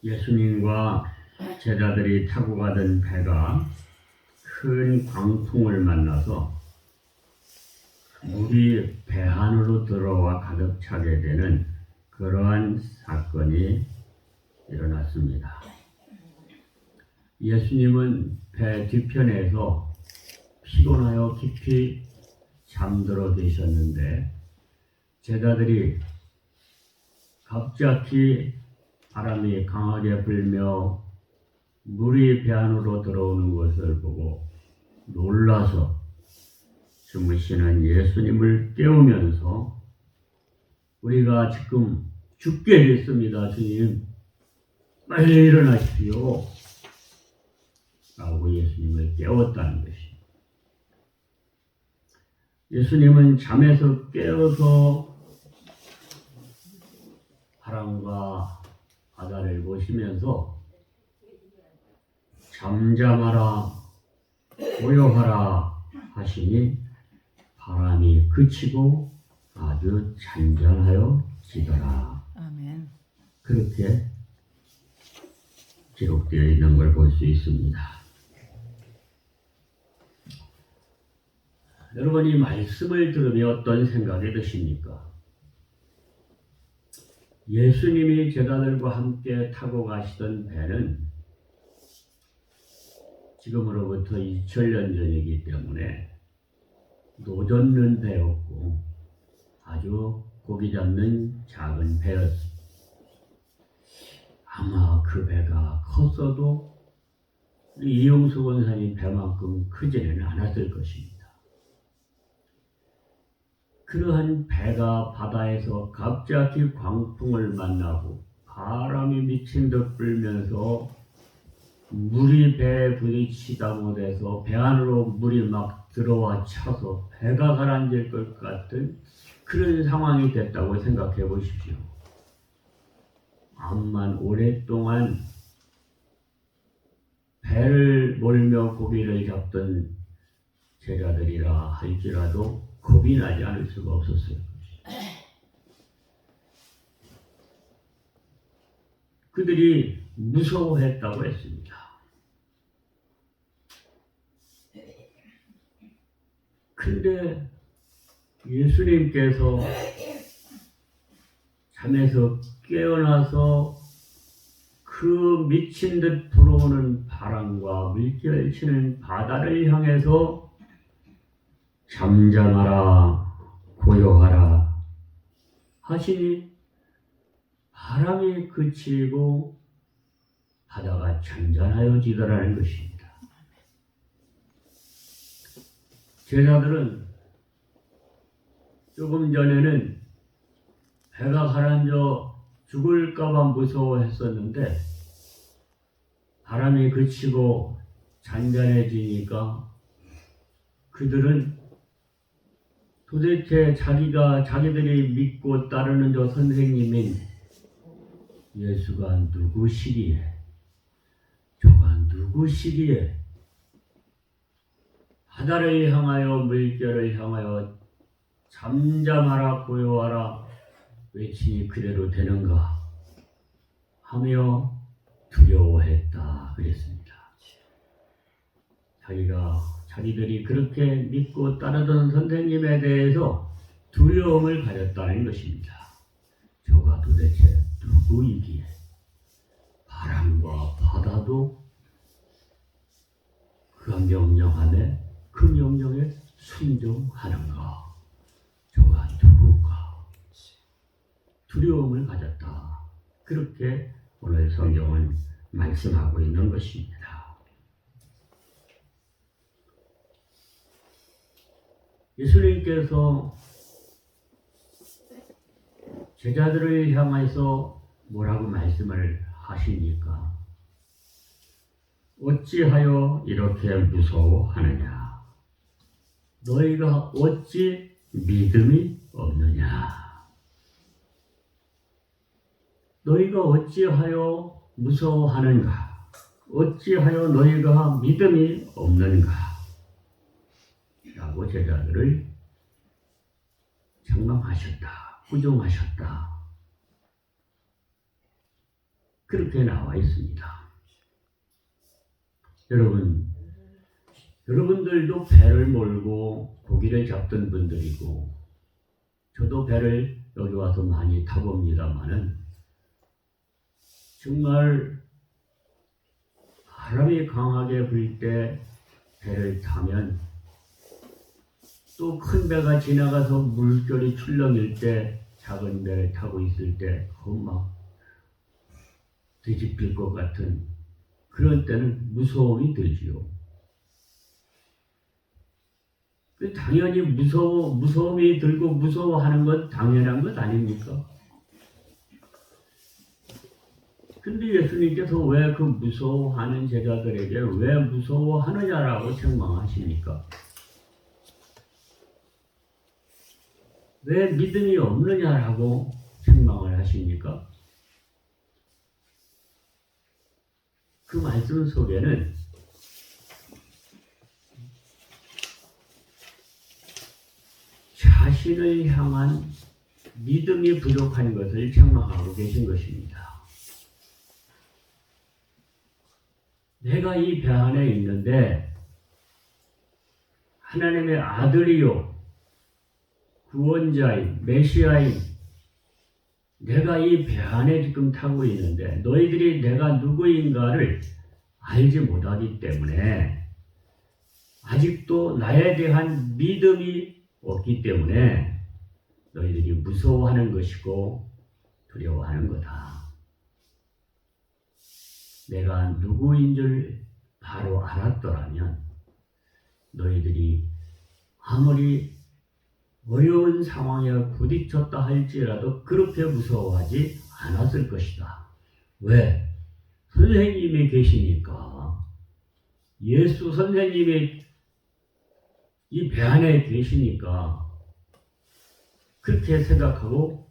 예수님과 제자들이 타고 가던 배가 큰 광풍을 만나서 물이 배 안으로 들어와 가득 차게 되는 그러한 사건이 일어났습니다. 예수님은 배 뒤편에서 피곤하여 깊이 잠들어 계셨는데 제자들이 갑자기 바람이 강하게 불며 물이 배 안으로 들어오는 것을 보고 놀라서 주무시는 예수님을 깨우면서 우리가 지금 죽게 됐습니다. 주님 빨리 일어나십시오 라고 예수님을 깨웠다는 것입니다. 예수님은 잠에서 깨어서 바람과 바다를 보시면서 잠잠하라 고요하라 하시니 바람이 그치고 아주 잔잔하여 지더라. 아멘. 그렇게 기록되어 있는 걸 볼 수 있습니다. 여러분 이 말씀을 들으며 어떤 생각이 드십니까? 예수님이 제자들과 함께 타고 가시던 배는 지금으로부터 2000년 전이기 때문에 노젓는 배였고 아주 고기 잡는 작은 배였습니다. 아마 그 배가 컸어도 이용수 권사님 배만큼 크지는 않았을 것입니다. 그러한 배가 바다에서 갑자기 광풍을 만나고 바람이 미친 듯 불면서 물이 배에 부딪히다 못해서 배 안으로 물이 막 들어와 차서 배가 가라앉을 것 같은 그런 상황이 됐다고 생각해 보십시오. 암만 오랫동안 배를 몰며 고기를 잡던 제자들이라 할지라도 겁이 나지 않을 수가 없었어요. 그들이 무서워했다고 했습니다. 근데 예수님께서 잠에서 깨어나서 그 미친 듯 불어오는 바람과 물결 치는 바다를 향해서 잠잠하라 고요하라 하시니 바람이 그치고 바다가 잔잔하여지더라는 것입니다. 제자들은 조금 전에는 배가 가라앉아 죽을까봐 무서워했었는데 바람이 그치고 잔잔해지니까 그들은 도대체 자기들이 믿고 따르는 저 선생님인 예수가 누구시기에 저가 누구시기에 바다를 향하여 물결을 향하여 잠잠하라 고요하라 외치니 그대로 되는가 하며 두려워했다 그랬습니다. 자기들이 그렇게 믿고 따르던 선생님에 대해서 두려움을 가졌다는 것입니다. 저가 도대체 누구이기에 바람과 바다도 그 명령하네 그 명령에 순종하는가? 저가 누구가? 두려움을 가졌다. 그렇게 오늘 성경은 말씀하고 있는 것입니다. 예수님께서 제자들을 향해서 뭐라고 말씀을 하십니까? 어찌하여 이렇게 무서워하느냐? 너희가 어찌 믿음이 없느냐? 너희가 어찌하여 무서워하는가? 어찌하여 너희가 믿음이 없는가? 라고 제자들을 책망하셨다. 부정하셨다. 그렇게 나와 있습니다. 여러분들도 배를 몰고 고기를 잡던 분들이고, 저도 배를 여기 와서 많이 타봅니다만은, 정말 바람이 강하게 불 때 배를 타면, 또 큰 배가 지나가서 물결이 출렁일 때 작은 배를 타고 있을 때 막 뒤집힐 것 같은 그런 때는 무서움이 들지요. 당연히 무서움이 들고 무서워하는 건 당연한 것 아닙니까? 근데 예수님께서 왜 그 무서워하는 제자들에게 왜 무서워하느냐라고 책망하십니까? 왜 믿음이 없느냐라고 책망을 하십니까? 그 말씀 속에는 자신을 향한 믿음이 부족한 것을 책망하고 계신 것입니다. 내가 이 배 안에 있는데 하나님의 아들이요 구원자인 메시아인 내가 이 배 안에 지금 타고 있는데 너희들이 내가 누구인가를 알지 못하기 때문에 아직도 나에 대한 믿음이 없기 때문에 너희들이 무서워하는 것이고 두려워하는 거다. 내가 누구인 줄 바로 알았더라면 너희들이 아무리 어려운 상황에 부딪혔다 할지라도 그렇게 무서워하지 않았을 것이다. 왜? 선생님이 계시니까. 예수 선생님이 이 배 안에 계시니까 그렇게 생각하고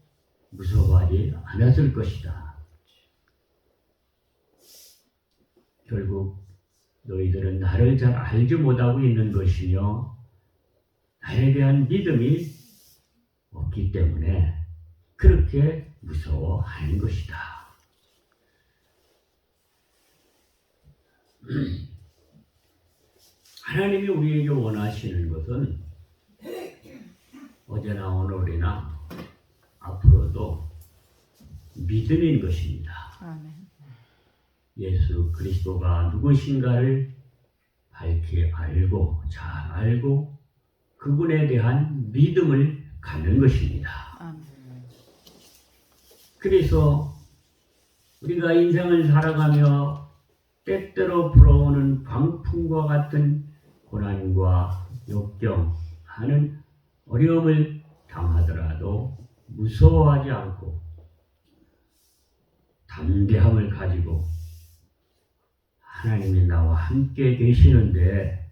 무서워하지 않았을 것이다. 결국 너희들은 나를 잘 알지 못하고 있는 것이며 나에 대한 믿음이 없기 때문에 그렇게 무서워하는 것이다. 하나님이 우리에게 원하시는 것은 어제나 오늘이나 앞으로도 믿음인 것입니다. 아멘. 예수 그리스도가 누구신가를 밝히 알고 잘 알고 그분에 대한 믿음을 갖는 것입니다. 아멘. 그래서 우리가 인생을 살아가며 때때로 불어오는 광풍과 같은 고난과 역경하는 어려움을 당하더라도 무서워하지 않고 담대함을 가지고 하나님이 나와 함께 계시는데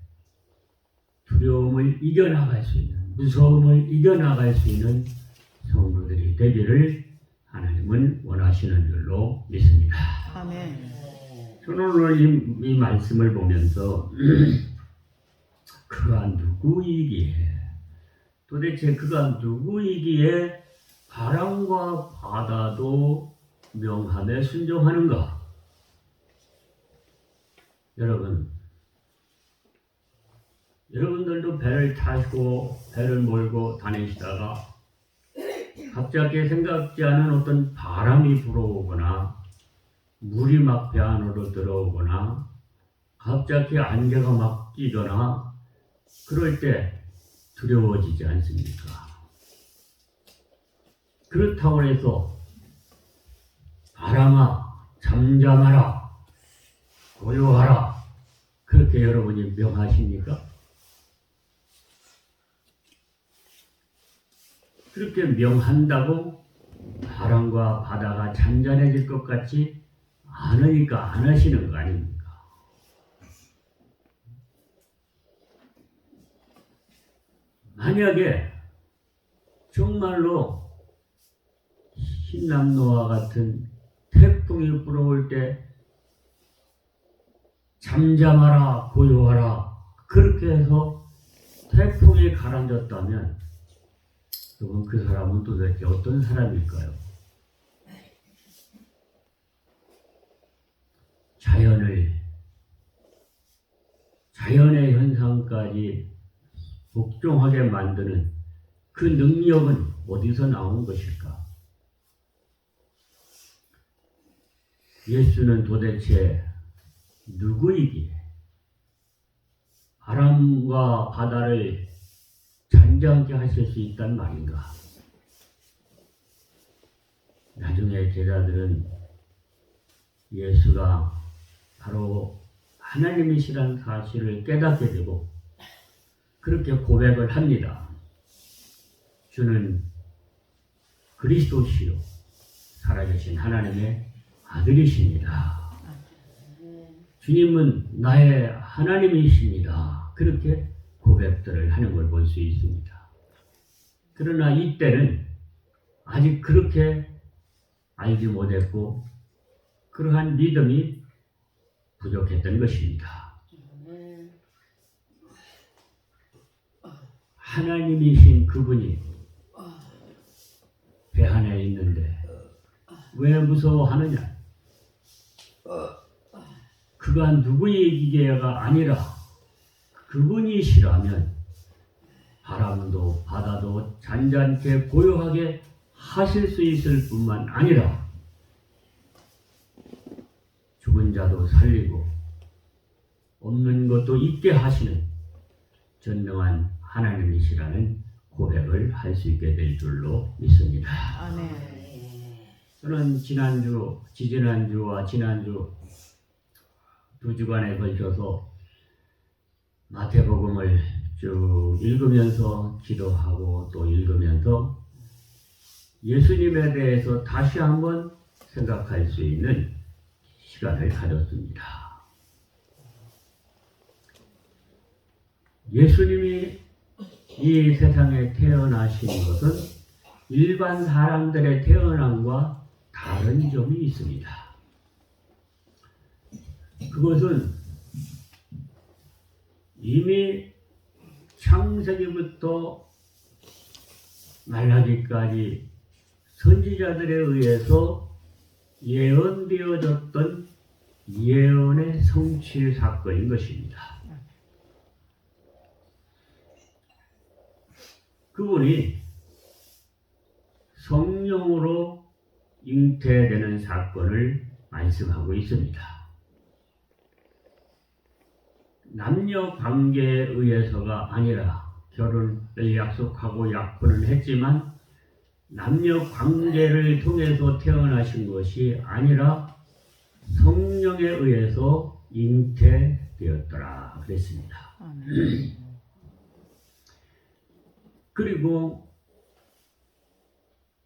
두려움을 이겨나갈 수 있는, 무서움을 이겨나갈 수 있는 성도들이 되기를 하나님은 원하시는 줄로 믿습니다. 아멘. 저는 오늘 이 말씀을 보면서 그가 누구이기에, 도대체 그가 누구이기에 바람과 바다도 명함에 순종하는가? 여러분들도 배를 타시고 배를 몰고 다니시다가 갑자기 생각지 않은 어떤 바람이 불어오거나 물이 막 배 안으로 들어오거나 갑자기 안개가 막 끼거나 그럴 때 두려워지지 않습니까? 그렇다고 해서 바람아 잠잠하라 고요하라 그렇게 여러분이 명하십니까? 그렇게 명한다고 바람과 바다가 잔잔해질 것 같지 않으니까 안 하시는 거 아닙니까? 만약에 정말로 흰남노와 같은 태풍이 불어올 때 잠잠하라 고요하라 그렇게 해서 태풍이 가라앉았다면 여러분 그 사람은 도대체 어떤 사람일까요? 것까지 복종하게 만드는 그 능력은 어디서 나온 것일까? 예수는 도대체 누구이기에 바람과 바다를 잔잔케 하실 수 있단 말인가? 나중에 제자들은 예수가 바로 하나님이시라는 사실을 깨닫게 되고 그렇게 고백을 합니다. 주는 그리스도시요 살아계신 하나님의 아들이십니다. 주님은 나의 하나님이십니다. 그렇게 고백들을 하는 걸 볼 수 있습니다. 그러나 이때는 아직 그렇게 알지 못했고 그러한 믿음이 부족했던 것입니다. 하나님이신 그분이 배 안에 있는데 왜 무서워하느냐? 그가 누구이기가 아니라 그분이시라면 바람도 바다도 잔잔케 고요하게 하실 수 있을 뿐만 아니라 죽은 자도 살리고 없는 것도 있게 하시는 전능한 하나님이시라는 고백을 할 수 있게 될 줄로 믿습니다. 아멘. 저는 지난주, 지지난주와 지난주 두 주간에 걸쳐서 마태복음을 쭉 읽으면서 기도하고 또 읽으면서 예수님에 대해서 다시 한번 생각할 수 있는 시간을 가졌습니다. 예수님이 이 세상에 태어나신 것은 일반 사람들의 태어남과 다른 점이 있습니다. 그것은 이미 창세기부터 말라기까지 선지자들에 의해서 예언되어졌던 예언의 성취 사건인 것입니다. 그분이 성령으로 잉태되는 사건을 말씀하고 있습니다. 남녀 관계에 의해서가 아니라 결혼을 약속하고 약혼을 했지만 남녀 관계를 통해서 태어나신 것이 아니라 성령에 의해서 잉태되었더라 그랬습니다. 그리고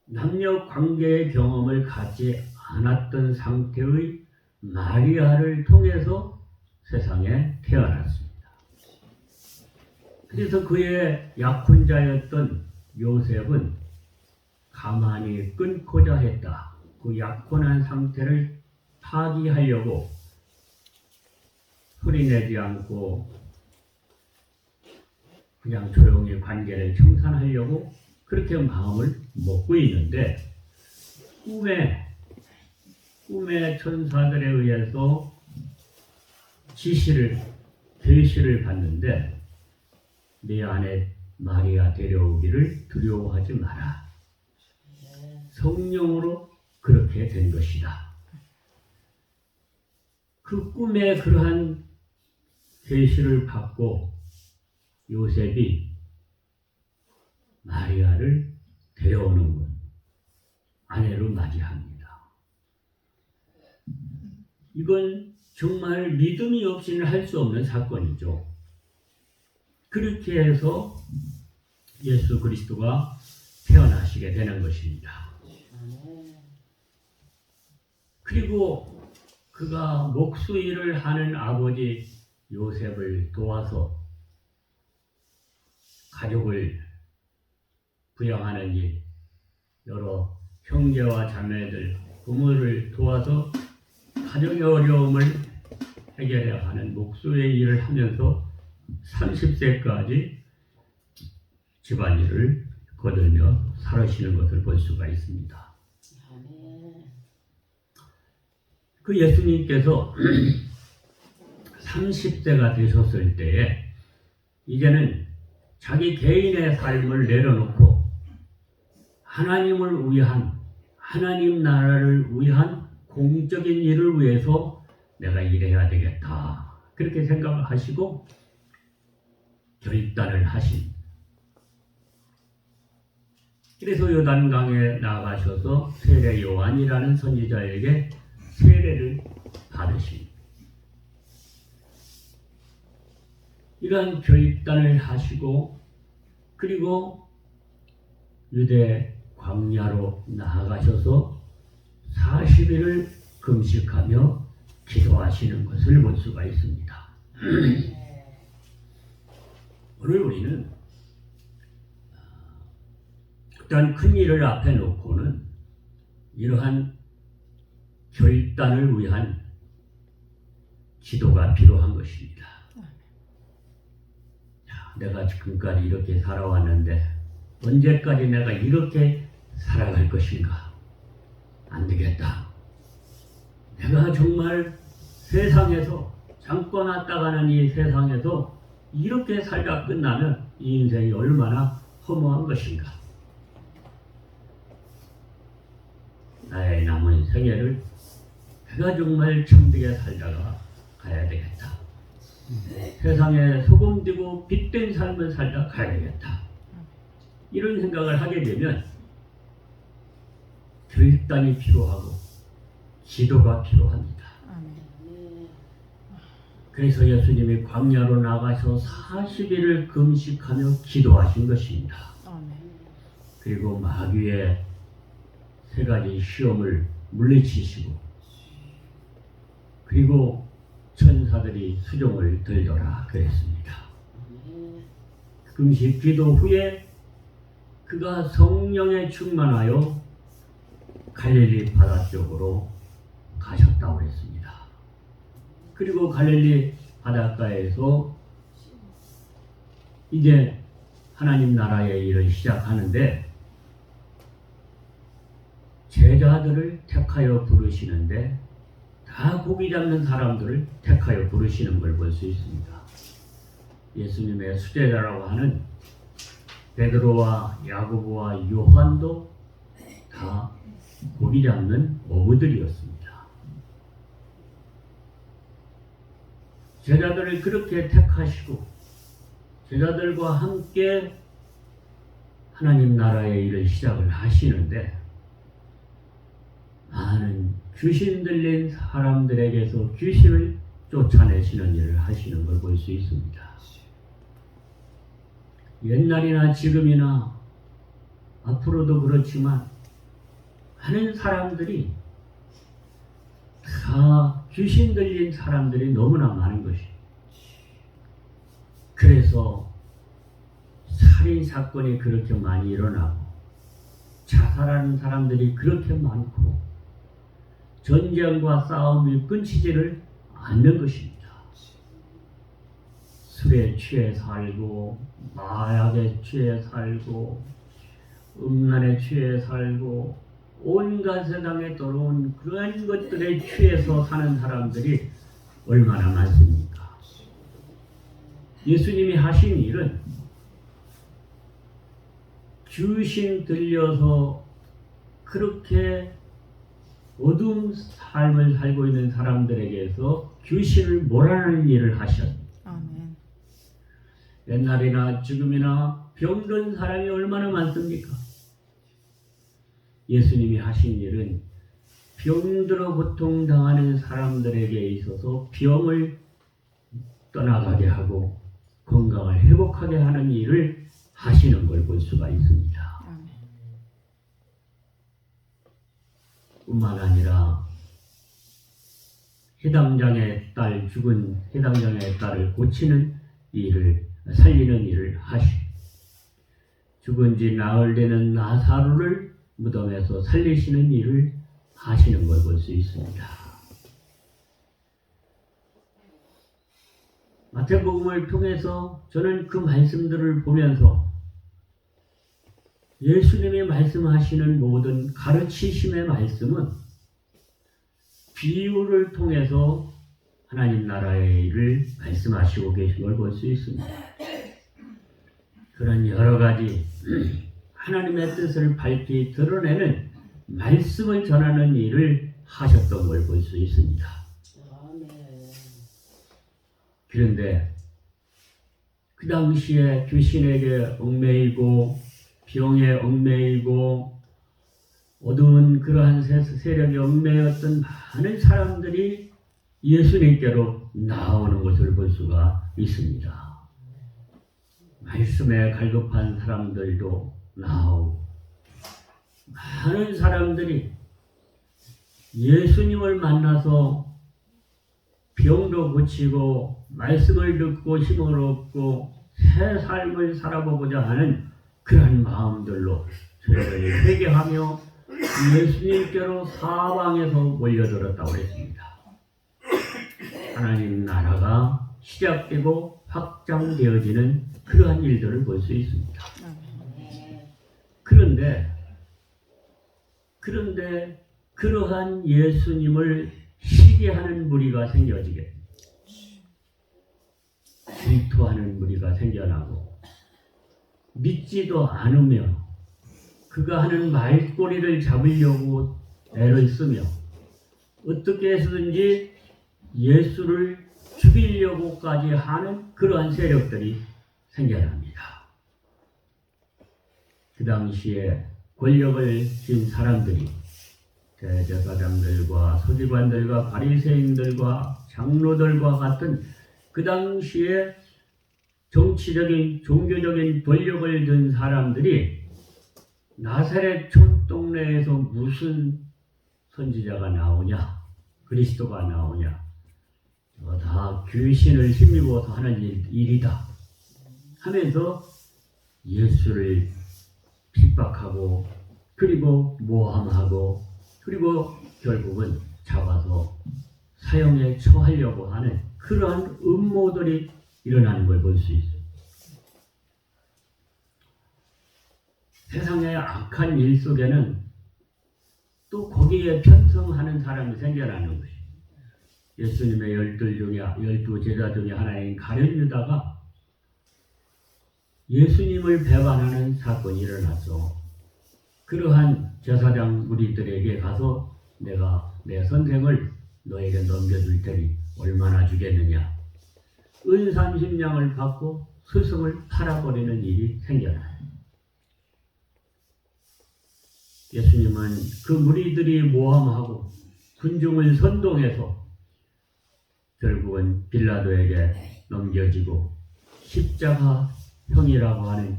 남녀 관계의 경험을 갖지 않았던 상태의 마리아를 통해서 세상에 태어났습니다. 그래서 그의 약혼자였던 요셉은 가만히 끊고자 했다. 그 약혼한 상태를 파기하려고 소리내지 않고 그냥 조용히 관계를 청산하려고 그렇게 마음을 먹고 있는데 꿈의 천사들에 의해서 계시를 받는데 네 안에 마리아 데려오기를 두려워하지 마라. 성령으로 그렇게 된 것이다. 그 꿈에 그러한 계시를 받고 요셉이 마리아를 데려오는군. 아내로 맞이합니다. 이건 정말 믿음이 없이는 할 수 없는 사건이죠. 그렇게 해서 예수 그리스도가 태어나시게 되는 것입니다. 그리고 그가 목수일을 하는 아버지 요셉을 도와서 가족을 부양하는 일, 여러 형제와 자매들, 부모를 도와서 가정의 어려움을 해결해야 하는 목수의 일을 하면서 30세까지 집안일을 거들며 살아시는 것을 볼 수가 있습니다. 그 예수님께서 30세가 되셨을 때에 이제는 자기 개인의 삶을 내려놓고 하나님을 위한, 하나님 나라를 위한 공적인 일을 위해서 내가 일해야 되겠다. 그렇게 생각을 하시고 결단을 하신. 그래서 요단강에 나가셔서 세례 요한이라는 선지자에게 세례를 받으신. 이러한 결단을 하시고 그리고 유대 광야로 나아가셔서 40일을 금식하며 기도하시는 것을 볼 수가 있습니다. 오늘 우리는 어떤 큰 일을 앞에 놓고는 이러한 결단을 위한 기도가 필요한 것입니다. 내가 지금까지 이렇게 살아왔는데 언제까지 내가 이렇게 살아갈 것인가? 안 되겠다. 내가 정말 세상에서 잠깐 왔다 가는 이 세상에서 이렇게 살다 끝나면 이 인생이 얼마나 허무한 것인가? 나의 남은 생애를 내가 정말 참되게 살다가 가야 되겠다. 세상에 소금되고 빛된 삶을 살다 가야 되겠다. 이런 생각을 하게 되면 결단이 필요하고 기도가 필요합니다. 그래서 예수님이 광야로 나가서 40일을 금식하며 기도하신 것입니다. 그리고 마귀의 3가지 시험을 물리치시고 그리고 천사들이 수종을 들더라 그랬습니다. 금식 기도 후에 그가 성령에 충만하여 갈릴리 바다 쪽으로 가셨다고 했습니다. 그리고 갈릴리 바닷가에서 이제 하나님 나라의 일을 시작하는데 제자들을 택하여 부르시는데 다 고기 잡는 사람들을 택하여 부르시는 걸 볼 수 있습니다. 예수님의 수제자라고 하는 베드로와 야고보와 요한도 다 고기 잡는 어부들이었습니다. 제자들을 그렇게 택하시고 제자들과 함께 하나님 나라의 일을 시작을 하시는데 많은 귀신 들린 사람들에게서 귀신을 쫓아내시는 일을 하시는 걸 볼 수 있습니다. 옛날이나 지금이나 앞으로도 그렇지만 많은 사람들이 다 귀신 들린 사람들이 너무나 많은 것이. 그래서 살인 사건이 그렇게 많이 일어나고 자살하는 사람들이 그렇게 많고 전쟁과 싸움이 끊이지를 않는 것입니다. 술에 취해 살고 마약에 취해 살고 음란에 취해 살고 온갖 세상에 들어온 그런 것들에 취해서 사는 사람들이 얼마나 많습니까? 예수님이 하신 일은 귀신 들려서 그렇게 어두운 삶을 살고 있는 사람들에게서 귀신을 몰아내는 일을 하셨습니다. 아멘. 옛날이나 지금이나 병든 사람이 얼마나 많습니까? 예수님이 하신 일은 병들어 고통당하는 사람들에게 있어서 병을 떠나가게 하고 건강을 회복하게 하는 일을 하시는 걸 볼 수가 있습니다. 뿐만 아니라 해당장의 딸, 죽은 해당장의 딸을 고치는 일을, 살리는 일을 하시고 죽은 지 나흘 되는 나사로를 무덤에서 살리시는 일을 하시는 걸 볼 수 있습니다. 마태복음을 통해서 저는 그 말씀들을 보면서 예수님이 말씀하시는 모든 가르치심의 말씀은 비유를 통해서 하나님 나라의 일을 말씀하시고 계신 걸 볼 수 있습니다. 그런 여러 가지 하나님의 뜻을 밝히 드러내는 말씀을 전하는 일을 하셨던 걸 볼 수 있습니다. 그런데 그 당시에 귀신에게 얽매이고 병에 얽매이고 어두운 그러한 세력에 얽매였던 많은 사람들이 예수님께로 나오는 것을 볼 수가 있습니다. 말씀에 갈급한 사람들도 나오고 많은 사람들이 예수님을 만나서 병도 고치고 말씀을 듣고 힘을 얻고 새 삶을 살아보고자 하는 그런 마음들로 죄를 회개하며 예수님께로 사방에서 몰려들었다고 했습니다. 하나님 나라가 시작되고 확장되어지는 그러한 일들을 볼 수 있습니다. 그런데 그러한 예수님을 시기하는 무리가 생겨지게 됩니다. 질투하는 무리가 생겨나고 믿지도 않으며 그가 하는 말꼬리를 잡으려고 애를 쓰며 어떻게 해서든지 예수를 죽이려고까지 하는 그러한 세력들이 생겨납니다. 그 당시에 권력을 쥔 사람들이 대제사장들과 서기관들과 바리새인들과 장로들과 같은 그 당시에 정치적인 종교적인 권력을 든 사람들이 나사렛 촌동네에서 무슨 선지자가 나오냐, 그리스도가 나오냐, 다 귀신을 힘입어서 하는 일이다 하면서 예수를 핍박하고 그리고 모함하고 그리고 결국은 잡아서 사형에 처하려고 하는 그러한 음모들이 일어나는 걸 볼 수 있어요. 세상의 악한 일 속에는 또 거기에 편성하는 사람이 생겨나는 것이에요. 예수님의 12 제자 중에 하나인 가룟 유다가 예수님을 배반하는 사건이 일어났죠. 그러한 제사장 무리들에게 가서 내가 내 선생을 너에게 넘겨줄 테니 얼마나 주겠느냐. 은 30냥을 받고 스승을 팔아버리는 일이 생겨나요. 예수님은 그 무리들이 모함하고 군중을 선동해서 결국은 빌라도에게 넘겨지고 십자가형이라고 하는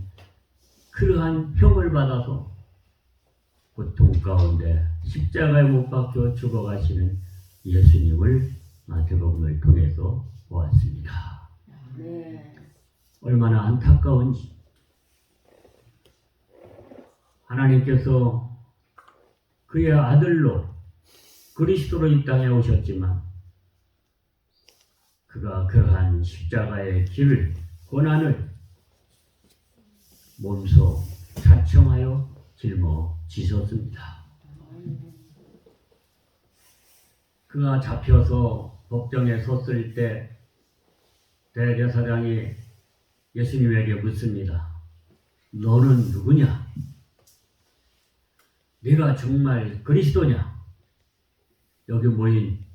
그러한 형을 받아서 고통 가운데 십자가에 못 박혀 죽어가시는 예수님을 마태복음을 통해서 보았습니다. 얼마나 안타까운지 하나님께서 그의 아들로 그리스도로 이 땅에 오셨지만 그가 그러한 십자가의 길을 고난을 몸소 자청하여 짊어지셨습니다. 그가 잡혀서 법정에 섰을 때 대제사장이 예수님에게 묻습니다. 너는 누구냐? 네가 정말 그리스도냐? 여기 모인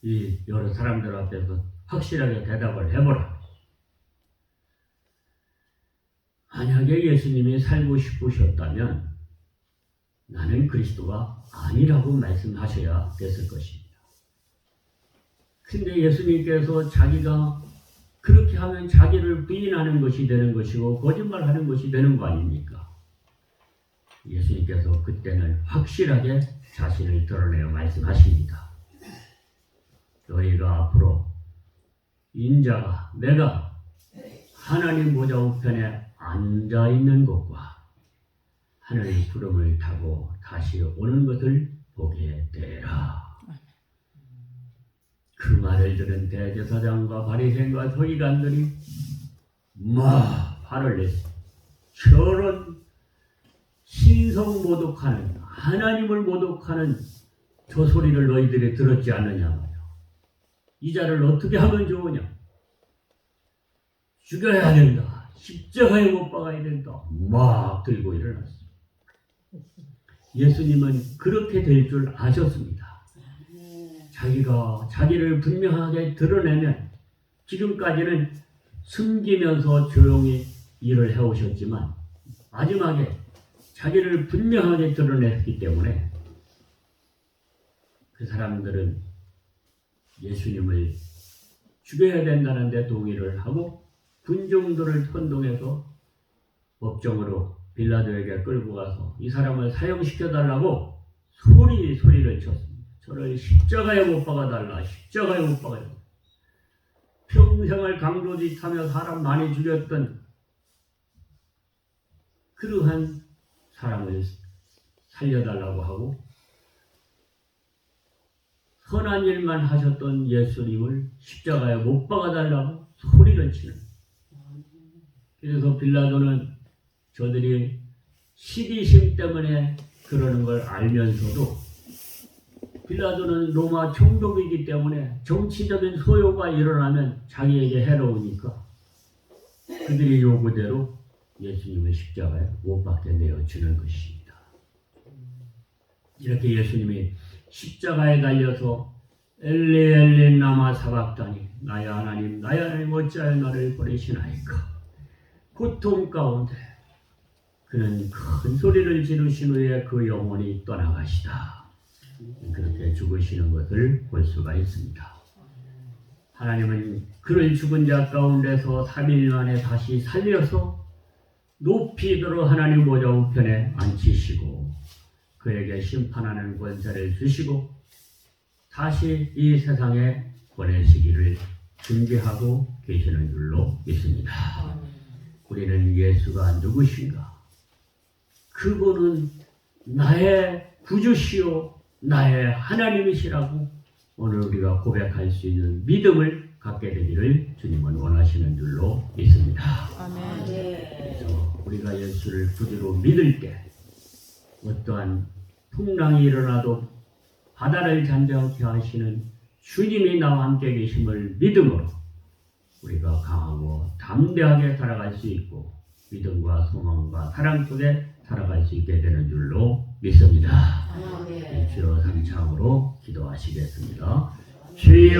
이 여러 사람들 앞에서 확실하게 대답을 해보라. 만약에 예수님이 살고 싶으셨다면 나는 그리스도가 아니라고 말씀하셔야 됐을 것입니다. 근데 예수님께서 자기가 그렇게 하면 자기를 부인하는 것이 되는 것이고 거짓말하는 것이 되는 거 아닙니까? 예수님께서 그때는 확실하게 자신을 드러내어 말씀하십니다. 너희가 앞으로 인자가 내가 하나님 보좌 우편에 앉아있는 것과 하늘 구름을 타고 다시 오는 것을 보게 되라. 그 말을 들은 대제사장과 바리새인과 서기관들이 화를 냈어요. 저런 신성 모독하는 하나님을 모독하는 저 소리를 너희들이 들었지 않느냐. 이 자를 어떻게 하면 좋으냐. 죽여야 된다. 십자가에 못 박아야 된다. 막 들고 일어났습니다. 예수님은 그렇게 될 줄 아셨습니다. 자기가 자기를 분명하게 드러내면 지금까지는 숨기면서 조용히 일을 해오셨지만 마지막에 자기를 분명하게 드러냈기 때문에 그 사람들은 예수님을 죽여야 된다는 데 동의를 하고 군중들을 선동해서 법정으로 빌라도에게 끌고 가서 이 사람을 사형시켜달라고 소리를 쳤습니다. 저를 십자가에 못 박아달라. 십자가에 못 박아달라. 평생을 강도짓하며 사람 많이 죽였던 그러한 사람을 살려달라고 하고 선한 일만 하셨던 예수님을 십자가에 못 박아달라고 소리를 치는. 그래서 빌라도는 저들이 시기심 때문에 그러는 걸 알면서도 빌라도는 로마 총독이기 때문에 정치적인 소요가 일어나면 자기에게 해로우니까 그들이 요구대로 예수님을 십자가에 못 박게 내어주는 것입니다. 이렇게 예수님이 십자가에 달려서 엘리 엘리 라마 사박다니 나의 하나님 어찌하여 나를 버리시나이까 고통 가운데 그는 큰 소리를 지르신 후에 그 영혼이 떠나가시다. 그렇게 죽으시는 것을 볼 수가 있습니다. 하나님은 그를 죽은 자 가운데서 3일 만에 다시 살려서 높이 들어 하나님 보좌 우편에 앉히시고 그에게 심판하는 권세를 주시고 다시 이 세상에 보내시기를 준비하고 계시는 줄로 믿습니다. 우리는 예수가 누구신가? 그분은 나의 구주시요 나의 하나님이시라고 오늘 우리가 고백할 수 있는 믿음을 갖게 되기를 주님은 원하시는 줄로 믿습니다. 아멘. 그래서 우리가 예수를 구주로 믿을 때 어떠한 풍랑이 일어나도 바다를 잠잠케 하시는 주님이 나와 함께 계심을 믿음으로 우리가 강하고 담대하게 살아갈 수 있고 믿음과 소망과 사랑 속에 살아갈 수 있게 되는 줄로 믿습니다. 주여 삼창으로 기도하시겠습니다. 주여